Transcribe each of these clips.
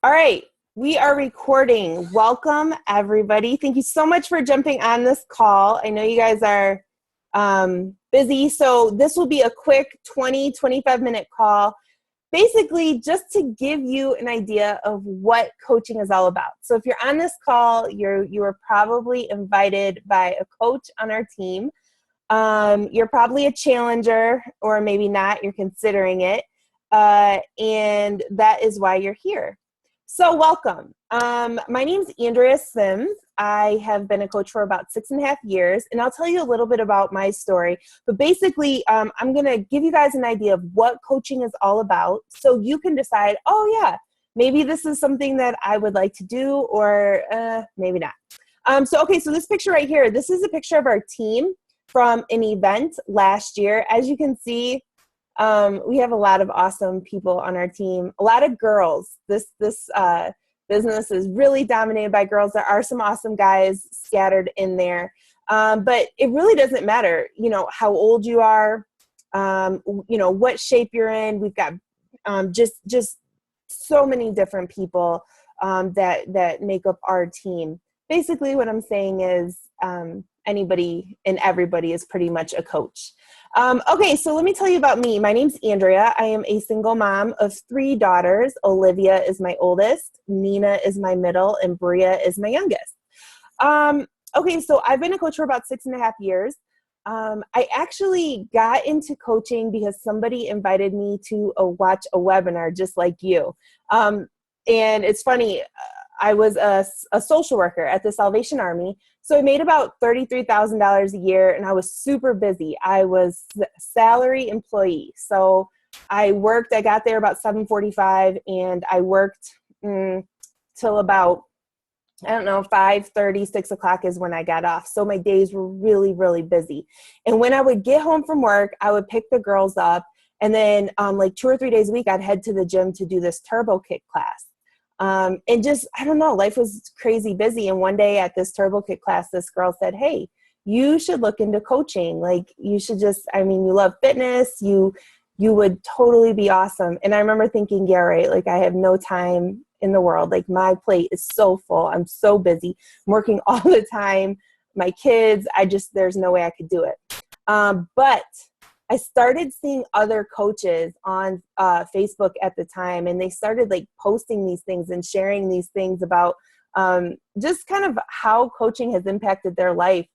All right, we are recording. Welcome, everybody. Thank you so much for jumping on this call. I know you guys are busy, so this will be a quick 25-minute call, basically just to give you an idea of what coaching is all about. So if you're on this call, you were probably invited by a coach on our team. You're probably a challenger, or maybe not, you're considering it, and that is why you're here. So welcome. My name is Andrea Sims. I have been a coach for about 6.5 years, and I'll tell you a little bit about my story. But basically, I'm going to give you guys an idea of what coaching is all about so you can decide, oh yeah, maybe this is something that I would like to do, or maybe not. So this picture right here, this is a picture of our team from an event last year. As you can see, we have a lot of awesome people on our team, a lot of girls. This business is really dominated by girls. There are some awesome guys scattered in there, but it really doesn't matter, how old you are, what shape you're in. We've got just so many different people that make up our team. Basically, what I'm saying is anybody and everybody is pretty much a coach. So let me tell you about me. My name's Andrea. I am a single mom of 3 daughters. Olivia is my oldest, Nina is my middle, and Bria is my youngest. So I've been a coach for about 6.5 years. I actually got into coaching because somebody invited me to watch a webinar just like you. And it's funny, I was a social worker at the Salvation Army. So I made about $33,000 a year, and I was super busy. I was a salary employee. So I got there about 7:45, and I worked till about, 5:30, 6 o'clock is when I got off. So my days were really, really busy. And when I would get home from work, I would pick the girls up, and then 2 or 3 days a week, I'd head to the gym to do this turbo kick class. And just, life was crazy busy. And one day at this turbo kick class, this girl said, "Hey, you should look into coaching. Like, you should you love fitness. You would totally be awesome." And I remember thinking, yeah, right. Like, I have no time in the world. Like, my plate is so full. I'm so busy. I'm working all the time. My kids, there's no way I could do it. But I started seeing other coaches on Facebook at the time, and they started posting these things and sharing these things about just kind of how coaching has impacted their life.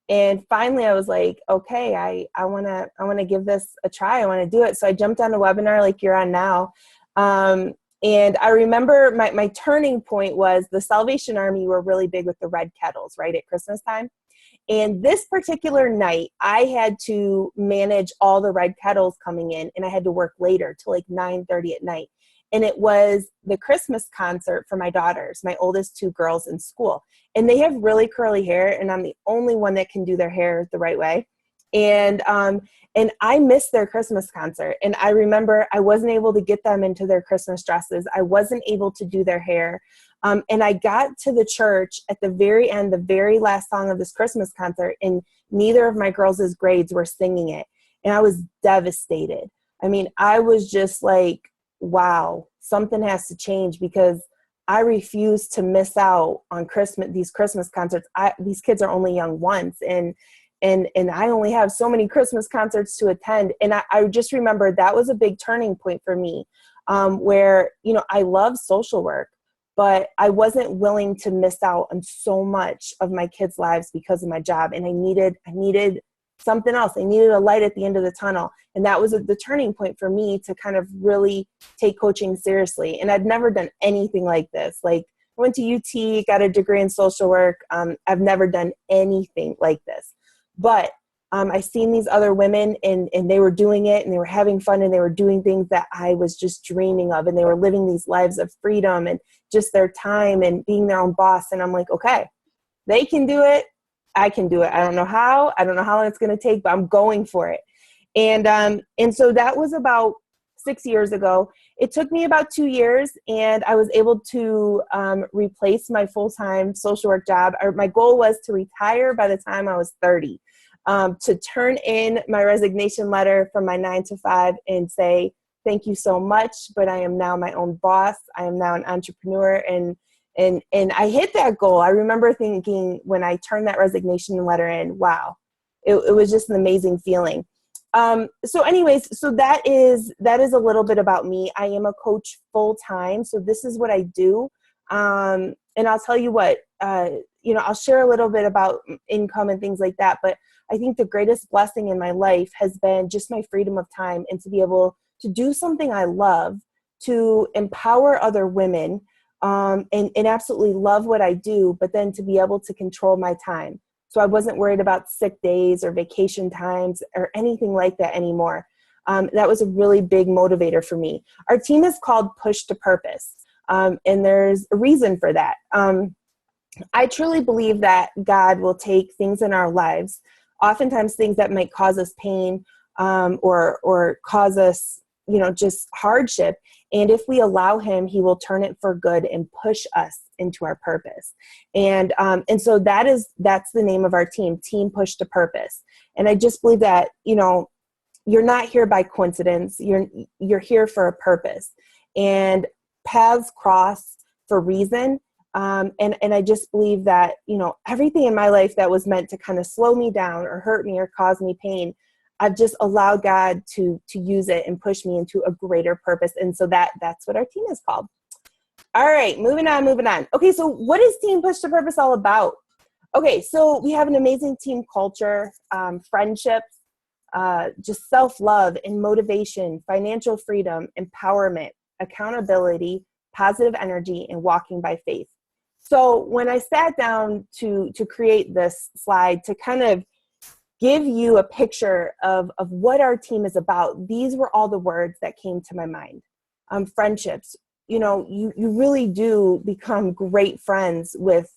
And finally I was like, okay, I want to give this a try. I want to do it. So I jumped on a webinar like you're on now. And I remember my turning point was the Salvation Army were really big with the red kettles, right, at Christmas time. And this particular night, I had to manage all the red kettles coming in, and I had to work later till 9:30 at night. And it was the Christmas concert for my daughters, my oldest 2 girls in school. And they have really curly hair, and I'm the only one that can do their hair the right way. And I missed their Christmas concert. And I remember I wasn't able to get them into their Christmas dresses. I wasn't able to do their hair. And I got to the church at the very end, the very last song of this Christmas concert, and neither of my girls' grades were singing it. And I was devastated. I was just like, wow, something has to change, because I refuse to miss out on these Christmas concerts. These kids are only young once, and I only have so many Christmas concerts to attend. And I just remember that was a big turning point for me, where, I love social work, but I wasn't willing to miss out on so much of my kids' lives because of my job. And I needed something else. I needed a light at the end of the tunnel. And that was the turning point for me to kind of really take coaching seriously. And I'd never done anything like this. Like, I went to UT, got a degree in social work. I've never done anything like this. But I seen these other women, and they were doing it, and they were having fun, and they were doing things that I was just dreaming of, and they were living these lives of freedom and just their time and being their own boss. And I'm like, okay, they can do it. I can do it. I don't know how long it's going to take, but I'm going for it. And so that was about 6 years ago. It took me about 2 years, and I was able to replace my full-time social work job. My goal was to retire by the time I was 30. To turn in my resignation letter from my 9 to 5 and say, thank you so much, but I am now my own boss. I am now an entrepreneur, and I hit that goal. I remember thinking when I turned that resignation letter in, wow, it was just an amazing feeling. So anyways, so that is a little bit about me. I am a coach full time. So this is what I do. And I'll tell you what, I'll share a little bit about income and things like that. But I think the greatest blessing in my life has been just my freedom of time and to be able to do something I love, to empower other women, and absolutely love what I do, but then to be able to control my time. So I wasn't worried about sick days or vacation times or anything like that anymore. That was a really big motivator for me. Our team is called Push to Purpose, and there's a reason for that. I truly believe that God will take things in our lives, oftentimes things that might cause us pain, or cause us, just hardship. And if we allow him, he will turn it for good and push us into our purpose. And so that's the name of our team, Team Push to Purpose. And I just believe that, you're not here by coincidence. You're here for a purpose, and paths cross for reason. And I just believe that, everything in my life that was meant to kind of slow me down or hurt me or cause me pain, I've just allowed God to use it and push me into a greater purpose. And so that's what our team is called. All right, moving on. Okay, so what is Team Push to Purpose all about? Okay, so we have an amazing team culture, friendships, just self-love and motivation, financial freedom, empowerment, accountability, positive energy, and walking by faith. So when I sat down to create this slide to kind of give you a picture of what our team is about, these were all the words that came to my mind. Friendships, you really do become great friends with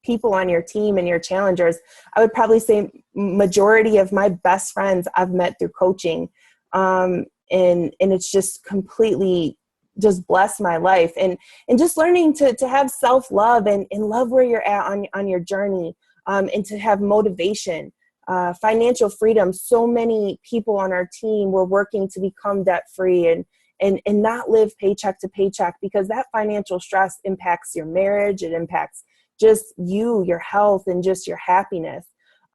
people on your team and your challengers. I would probably say majority of my best friends I've met through coaching. And it's just completely just blessed my life, and just learning to have self-love and love where you're at on your journey, and to have motivation, financial freedom. So many people on our team were working to become debt-free and not live paycheck to paycheck, because that financial stress impacts your marriage. It impacts just your health, and just your happiness.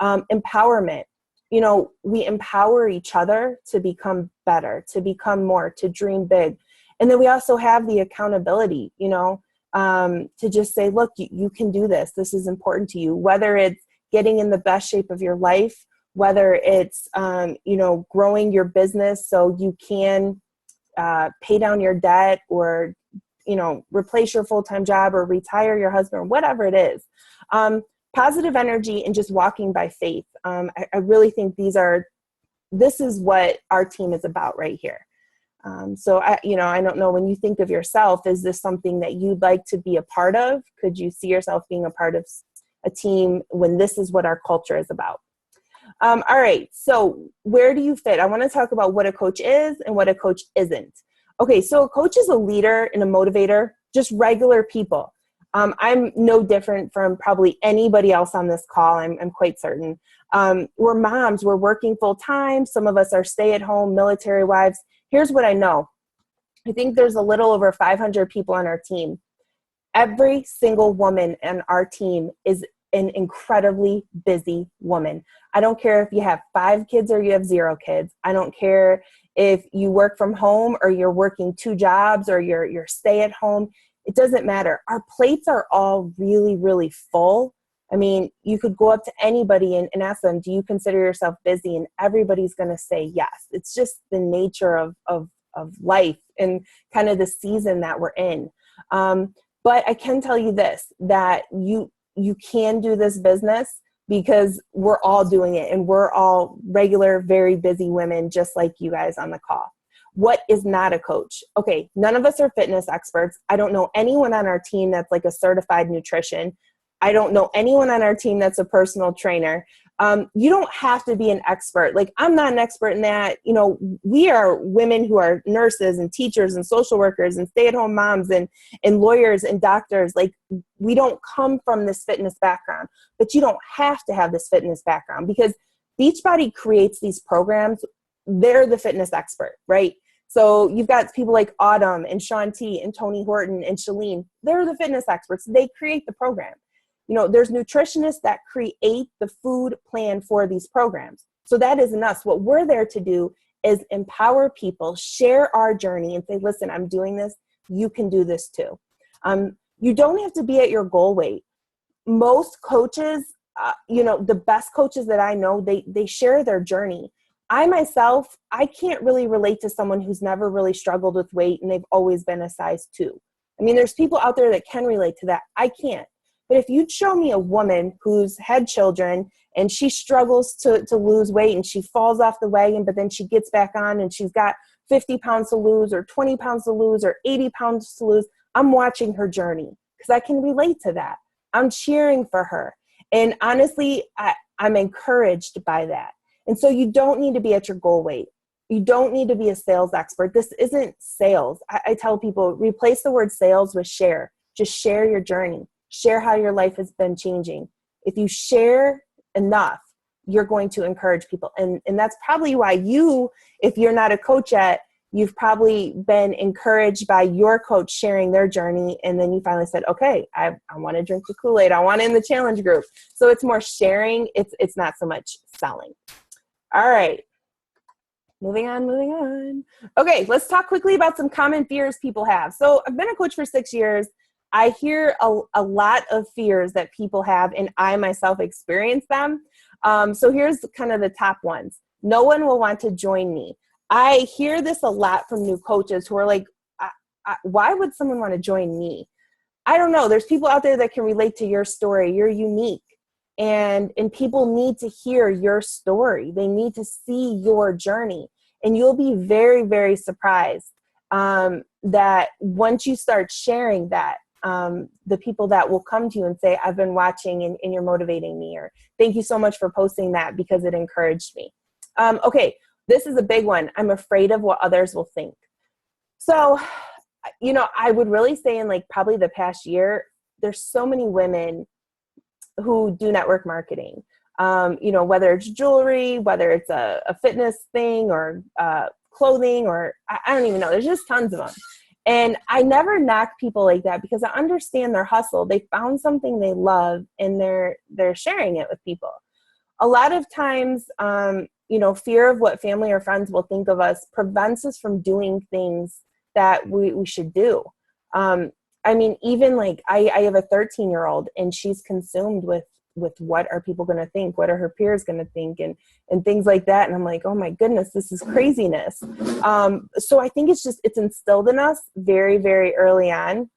Empowerment. We empower each other to become better, to become more, to dream big. And then we also have the accountability, to just say, look, you can do this. This is important to you, whether it's getting in the best shape of your life, whether it's, growing your business so you can pay down your debt, or, replace your full-time job, or retire your husband, whatever it is. Positive energy and just walking by faith. I really think this is what our team is about right here. So I don't know, when you think of yourself, is this something that you'd like to be a part of? Could you see yourself being a part of a team when this is what our culture is about? All right. So where do you fit? I want to talk about what a coach is and what a coach isn't. Okay. So a coach is a leader and a motivator, just regular people. I'm no different from probably anybody else on this call. I'm quite certain. We're moms. We're working full time. Some of us are stay-at-home military wives. Here's what I know. I think there's a little over 500 people on our team. Every single woman on our team is an incredibly busy woman. I don't care if you have 5 kids or you have 0 kids. I don't care if you work from home or you're working 2 jobs or you're stay at home. It doesn't matter. Our plates are all really, really full. I mean, you could go up to anybody and ask them, do you consider yourself busy? And everybody's going to say yes. It's just the nature of life and kind of the season that we're in. But I can tell you this, that you can do this business because we're all doing it, and we're all regular, very busy women, just like you guys on the call. What is not a coach? Okay, none of us are fitness experts. I don't know anyone on our team that's like a certified nutrition. I don't know anyone on our team that's a personal trainer. You don't have to be an expert. Like, I'm not an expert in that. We are women who are nurses and teachers and social workers and stay-at-home moms and lawyers and doctors. Like, we don't come from this fitness background, but you don't have to have this fitness background, because Beachbody creates these programs. They're the fitness expert, right? So you've got people like Autumn and Shaun T and Tony Horton and Shalene. They're the fitness experts. They create the program. There's nutritionists that create the food plan for these programs. So that isn't us. What we're there to do is empower people, share our journey, and say, listen, I'm doing this. You can do this too. You don't have to be at your goal weight. Most coaches, the best coaches that I know, they share their journey. I myself, I can't really relate to someone who's never really struggled with weight and they've always been a size 2. I mean, there's people out there that can relate to that. I can't. But if you'd show me a woman who's had children and she struggles to lose weight and she falls off the wagon, but then she gets back on and she's got 50 pounds to lose or 20 pounds to lose or 80 pounds to lose, I'm watching her journey because I can relate to that. I'm cheering for her. And honestly, I'm encouraged by that. And so you don't need to be at your goal weight. You don't need to be a sales expert. This isn't sales. I tell people, replace the word sales with share. Just share your journey. Share how your life has been changing. If you share enough, you're going to encourage people. And that's probably why if you're not a coach yet, you've probably been encouraged by your coach sharing their journey. And then you finally said, okay, I want to drink the Kool-Aid. I want to in the challenge group. So it's more sharing. It's not so much selling. All right. Moving on. Okay, let's talk quickly about some common fears people have. So I've been a coach for 6 years. I hear a lot of fears that people have, and I myself experience them. So here's kind of the top ones. No one will want to join me. I hear this a lot from new coaches who are like, why would someone want to join me? I don't know. There's people out there that can relate to your story. You're unique. And people need to hear your story. They need to see your journey. And you'll be very, very surprised that once you start sharing that, the people that will come to you and say, I've been watching and you're motivating me, or thank you so much for posting that because it encouraged me. Okay, this is a big one. I'm afraid of what others will think. So, I would really say in probably the past year, there's so many women who do network marketing, whether it's jewelry, whether it's a fitness thing or clothing, or I don't even know. There's just tons of them. And I never knock people like that because I understand their hustle. They found something they love and they're sharing it with people. A lot of times, fear of what family or friends will think of us prevents us from doing things that we should do. Even I have a 13-year-old and she's consumed with what are people going to think? What are her peers going to think? And things like that. And I'm like, oh my goodness, this is craziness. So I think it's instilled in us very, very early on.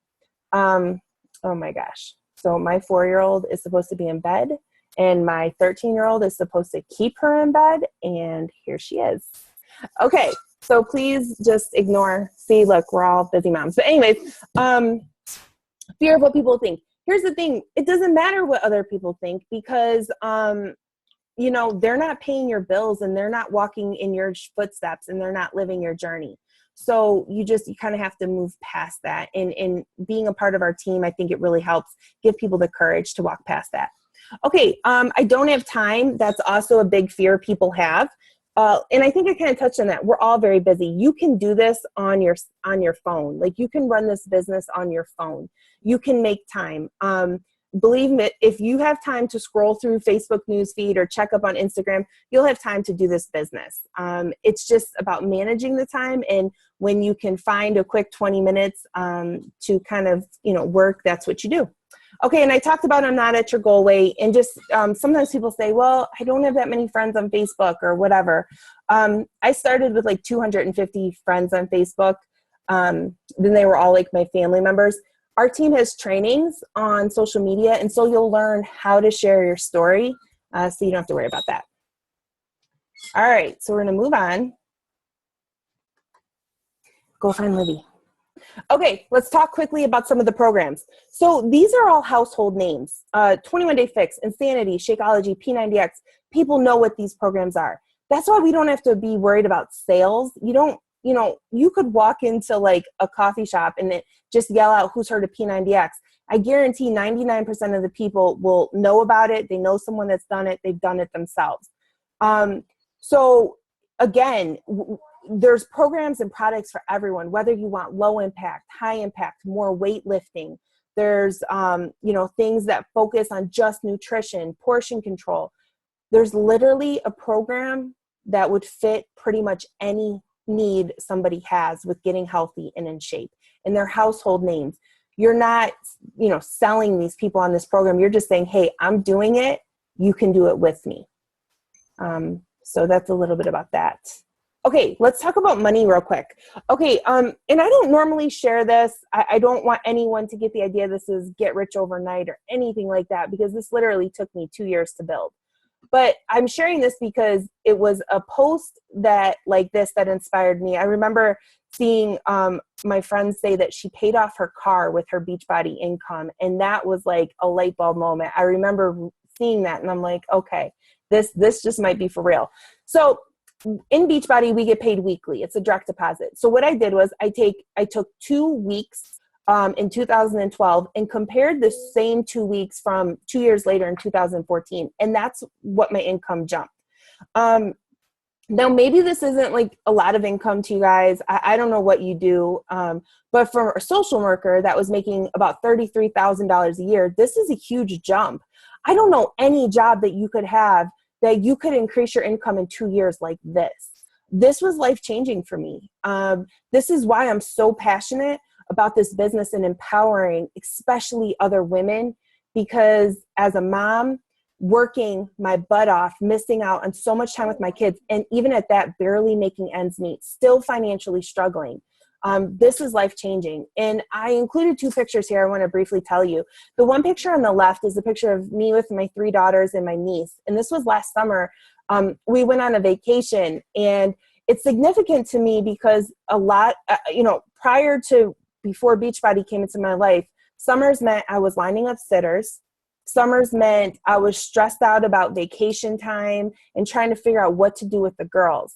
Oh my gosh. So my 4-year-old is supposed to be in bed and my 13-year-old is supposed to keep her in bed. And here she is. Okay. So please just ignore. See, look, we're all busy moms. But anyways, fear of what people think. Here's the thing. It doesn't matter what other people think because, they're not paying your bills and they're not walking in your footsteps and they're not living your journey. So you kind of have to move past that. And being a part of our team, I think it really helps give people the courage to walk past that. Okay. I don't have time. That's also a big fear people have. And I think I kind of touched on that. We're all very busy. You can do this on your phone. You can run this business on your phone. You can make time. Believe me, if you have time to scroll through Facebook newsfeed or check up on Instagram, you'll have time to do this business. It's just about managing the time. And when you can find a quick 20 minutes to kind of, work, that's what you do. Okay, and I talked about I'm not at your goal weight, and just sometimes people say, well, I don't have that many friends on Facebook or whatever. I started with 250 friends on Facebook. Then they were all my family members. Our team has trainings on social media, and so you'll learn how to share your story, so you don't have to worry about that. All right, so we're going to move on. Go find Libby. Okay, let's talk quickly about some of the programs. So these are all household names. 21 Day Fix, Insanity, Shakeology, P90X. People know what these programs are. That's why we don't have to be worried about sales. You could walk into a coffee shop and just yell out who's heard of P90X. I guarantee 99% of the people will know about it. They know someone that's done it. They've done it themselves. So again, there's programs and products for everyone, whether you want low impact, high impact, more weightlifting. There's, you know, things that focus on just nutrition, portion control. There's literally a program that would fit pretty much any need somebody has with getting healthy and in shape, and their household names. You're not, you know, selling these people on this program. You're just saying, hey, I'm doing it. You can do it with me. So that's a little bit about that. Okay, let's talk about money real quick. Okay, and I don't normally share this. I don't want anyone to get the idea this is get rich overnight or anything like that, because this literally took me 2 years to build. But I'm sharing this because it was a post that like this that inspired me. I remember seeing my friend say that she paid off her car with her Beachbody income, and that was like a light bulb moment. I remember seeing that, and I'm like, okay, this just might be for real. So in Beachbody, we get paid weekly. It's a direct deposit. So what I did was I took 2 weeks in 2012 and compared the same 2 weeks from 2 years later in 2014. And that's what my income jumped. Now, maybe this isn't like a lot of income to you guys. I don't know what you do. But for a social worker that was making about $33,000 a year, this is a huge jump. I don't know any job that you could have that you could increase your income in 2 years like this. This was life-changing for me. This is why I'm so passionate about this business and empowering, especially other women, because as a mom, working my butt off, missing out on so much time with my kids, and even at that, barely making ends meet, still financially struggling. This is life-changing. And I included 2 pictures here I want to briefly tell you. The one picture on the left is a picture of me with my 3 daughters and my niece. And this was last summer. We went on a vacation, and it's significant to me because a lot, before Beachbody came into my life, summers meant I was lining up sitters. Summers meant I was stressed out about vacation time and trying to figure out what to do with the girls.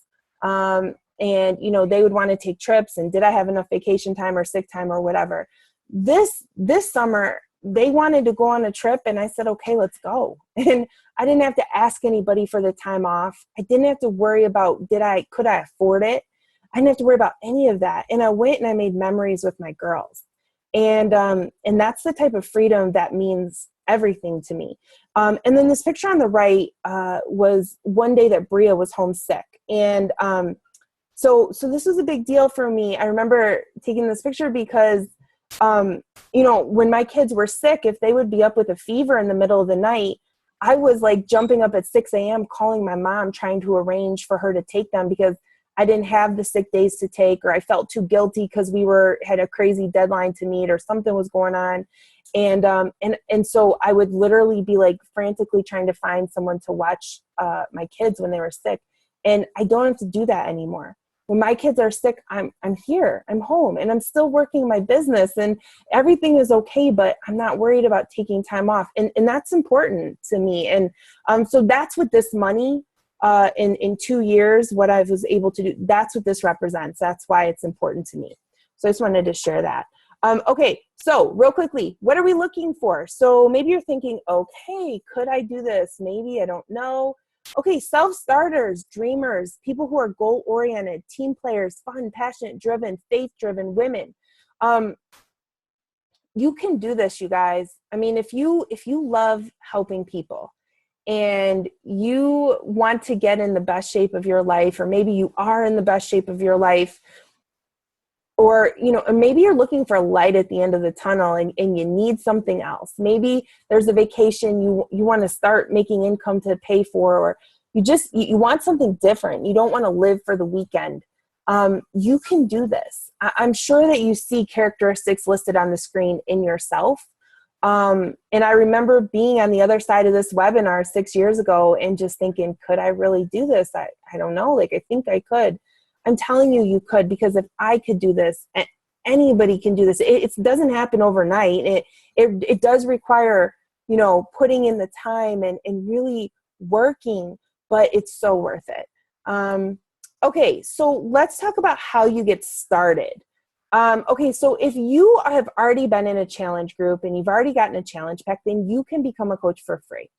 And, you know, they would want to take trips, and did I have enough vacation time or sick time or whatever? This summer, they wanted to go on a trip, and I said, okay, let's go. And I didn't have to ask anybody for the time off. I didn't have to worry about, could I afford it? I didn't have to worry about any of that. And I went and I made memories with my girls. And that's the type of freedom that means everything to me. And then this picture on the right was one day that Bria was homesick. And so this was a big deal for me. I remember taking this picture because, when my kids were sick, if they would be up with a fever in the middle of the night, I was like jumping up at 6 a.m. calling my mom, trying to arrange for her to take them because I didn't have the sick days to take, or I felt too guilty because we had a crazy deadline to meet or something was going on. And so I would literally be like frantically trying to find someone to watch my kids when they were sick. And I don't have to do that anymore. When my kids are sick, I'm here, I'm home, and I'm still working my business, and everything is okay, but I'm not worried about taking time off. And that's important to me. And so that's what this money in 2 years, what I was able to do, that's what this represents. That's why it's important to me. So I just wanted to share that. Okay, so real quickly, what are we looking for? So maybe you're thinking, okay, could I do this? Maybe, I don't know. Okay, self-starters, dreamers, people who are goal-oriented, team players, fun, passionate, driven, faith-driven women. You can do this, you guys. I mean, if you love helping people and you want to get in the best shape of your life, or maybe you are in the best shape of your life, or, maybe you're looking for a light at the end of the tunnel and you need something else. Maybe there's a vacation you want to start making income to pay for, or you want something different. You don't want to live for the weekend. You can do this. I'm sure that you see characteristics listed on the screen in yourself. And I remember being on the other side of this webinar 6 years ago and just thinking, could I really do this? I don't know. I think I could. I'm telling you, you could, because if I could do this, anybody can do this. It doesn't happen overnight. It does require, putting in the time and really working, but it's so worth it. Okay, so let's talk about how you get started. Okay, so if you have already been in a challenge group and you've already gotten a challenge pack, then you can become a coach for free.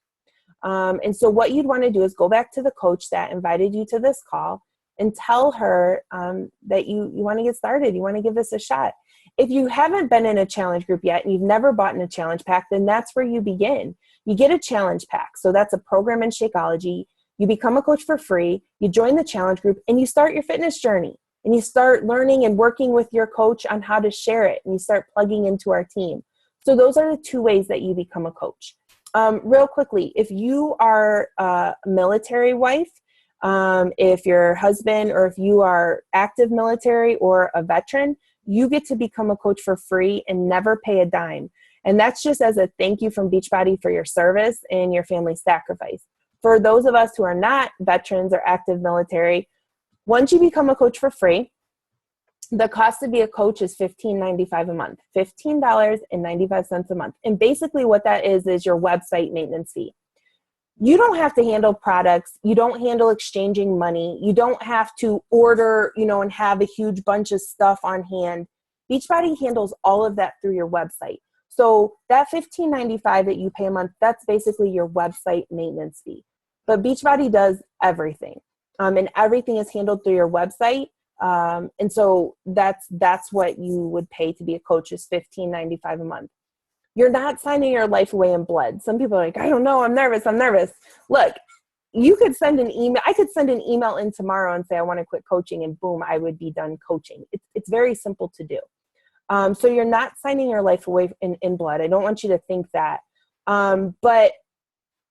And so what you'd want to do is go back to the coach that invited you to this call. and tell her that you want to get started. You want to give this a shot. If you haven't been in a challenge group yet and you've never bought in a challenge pack, then that's where you begin. You get a challenge pack. So that's a program in Shakeology. You become a coach for free. You join the challenge group and you start your fitness journey. And you start learning and working with your coach on how to share it. And you start plugging into our team. So those are the two ways that you become a coach. Real quickly, if you are a military wife, if your husband or if you are active military or a veteran, you get to become a coach for free and never pay a dime. And that's just as a thank you from Beachbody for your service and your family sacrifice. For those of us who are not veterans or active military, once you become a coach for free, the cost to be a coach is $15.95 a month, $15.95 a month. And basically what that is your website maintenance fee. You don't have to handle products. You don't handle exchanging money. You don't have to order, and have a huge bunch of stuff on hand. Beachbody handles all of that through your website. So that $15.95 that you pay a month, that's basically your website maintenance fee. But Beachbody does everything. And everything is handled through your website. And so that's what you would pay to be a coach is $15.95 a month. You're not signing your life away in blood. Some people are like, I don't know, I'm nervous. Look, you could send an email. I could send an email in tomorrow and say, I want to quit coaching, and boom, I would be done coaching. It's very simple to do. So you're not signing your life away in blood. I don't want you to think that. But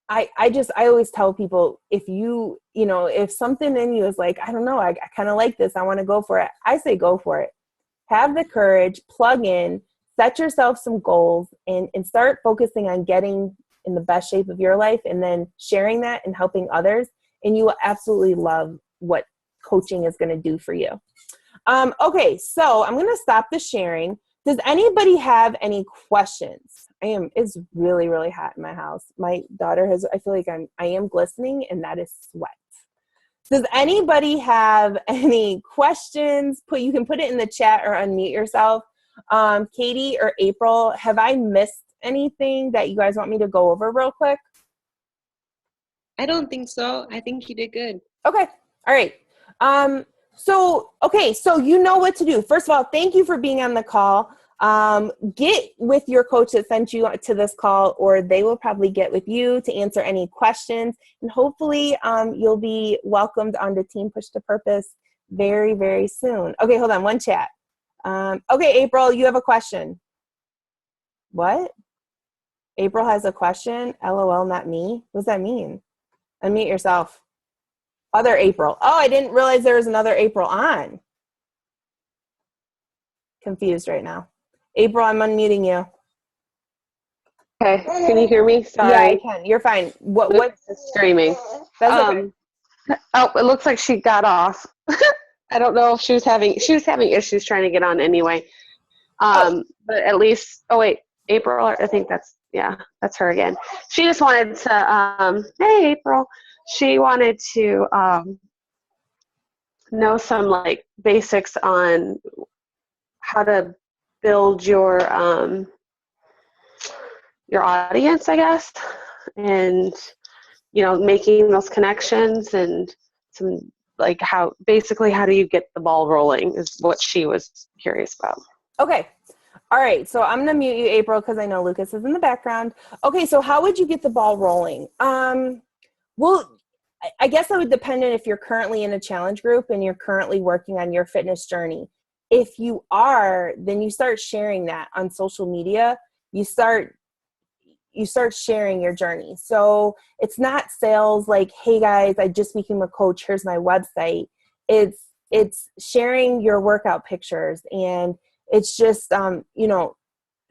I always tell people, if something in you is like, I don't know, I kind of like this, I want to go for it. I say, go for it. Have the courage, plug in, set yourself some goals and start focusing on getting in the best shape of your life and then sharing that and helping others. And you will absolutely love what coaching is going to do for you. Okay, so I'm going to stop the sharing. Does anybody have any questions? It's really, really hot in my house. My daughter I feel like I am glistening, and that is sweat. Does anybody have any questions? You can put it in the chat or unmute yourself. Katie or April, have I missed anything that you guys want me to go over real quick? I don't think so. I think you did good. Okay. All right. So you know what to do. First of all, thank you for being on the call. Get with your coach that sent you to this call, or they will probably get with you to answer any questions. And hopefully you'll be welcomed onto Team Push to Purpose very, very soon. Okay, hold on, one chat. Okay, April, you have a question. What? April has a question? LOL, not me? What does that mean? Unmute yourself. Other April. Oh, I didn't realize there was another April on. Confused right now. April, I'm unmuting you. Okay, can you hear me? Sorry. Yeah, I can. You're fine. What is screaming? That's okay. Oh, it looks like she got off. I don't know if she was having issues trying to get on anyway. But at least, oh wait, April, I think that's her again. She just wanted to, hey April, she wanted to know some like basics on how to build your audience, I guess, and making those connections and some like how do you get the ball rolling is what she was curious about. Okay. All right. So I'm going to mute you, April, because I know Lucas is in the background. Okay. So how would you get the ball rolling? Well, I guess that would depend on if you're currently in a challenge group and you're currently working on your fitness journey. If you are, then you start sharing that on social media. You start sharing your journey. So it's not sales like, hey guys, I just became a coach. Here's my website. It's sharing your workout pictures, and it's just,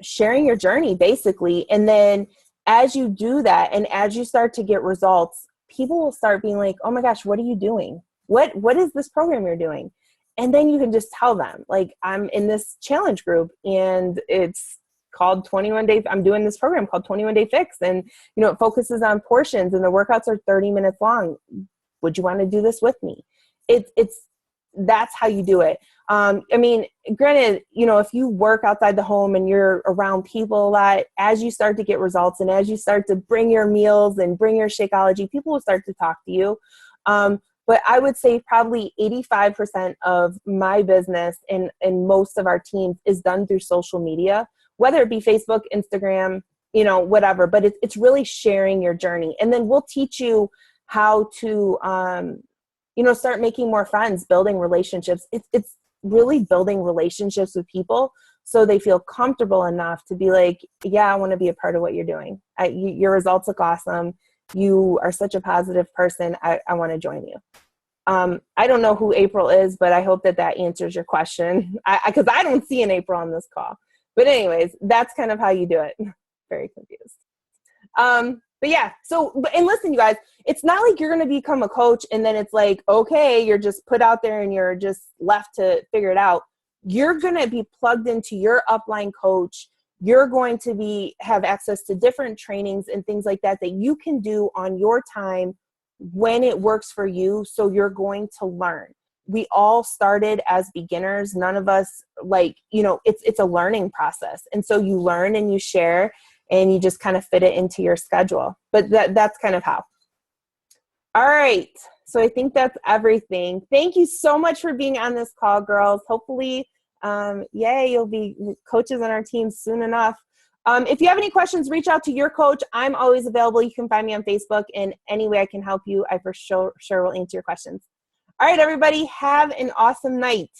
sharing your journey basically. And then as you do that, and as you start to get results, people will start being like, oh my gosh, what are you doing? What is this program you're doing? And then you can just tell them, like, I'm in this challenge group and it's called 21 Day. I'm doing this program called 21 Day Fix. And, it focuses on portions and the workouts are 30 minutes long. Would you want to do this with me? That's how you do it. Granted, if you work outside the home and you're around people a lot, as you start to get results and as you start to bring your meals and bring your Shakeology, people will start to talk to you. but I would say probably 85% of my business and most of our teams is done through social media, whether it be Facebook, Instagram, you know, whatever, but it's really sharing your journey. And then we'll teach you how to, you know, start making more friends, building relationships. It's really building relationships with people so they feel comfortable enough to be like, yeah, I want to be a part of what you're doing. Your results look awesome. You are such a positive person. I want to join you. I don't know who April is, but I hope that answers your question. Because I don't see an April on this call. But anyways, that's kind of how you do it. Very confused. But yeah, and listen, you guys, it's not like you're going to become a coach and then it's like, okay, you're just put out there and you're just left to figure it out. You're going to be plugged into your upline coach. You're going to have access to different trainings and things like that you can do on your time when it works for you. So you're going to learn. We all started as beginners. None of us it's a learning process. And so you learn and you share and you just kind of fit it into your schedule. But that's kind of how. All right. So I think that's everything. Thank you so much for being on this call, girls. Hopefully, you'll be coaches on our team soon enough. If you have any questions, reach out to your coach. I'm always available. You can find me on Facebook, and any way I can help you, I for sure will answer your questions. All right, everybody, have an awesome night.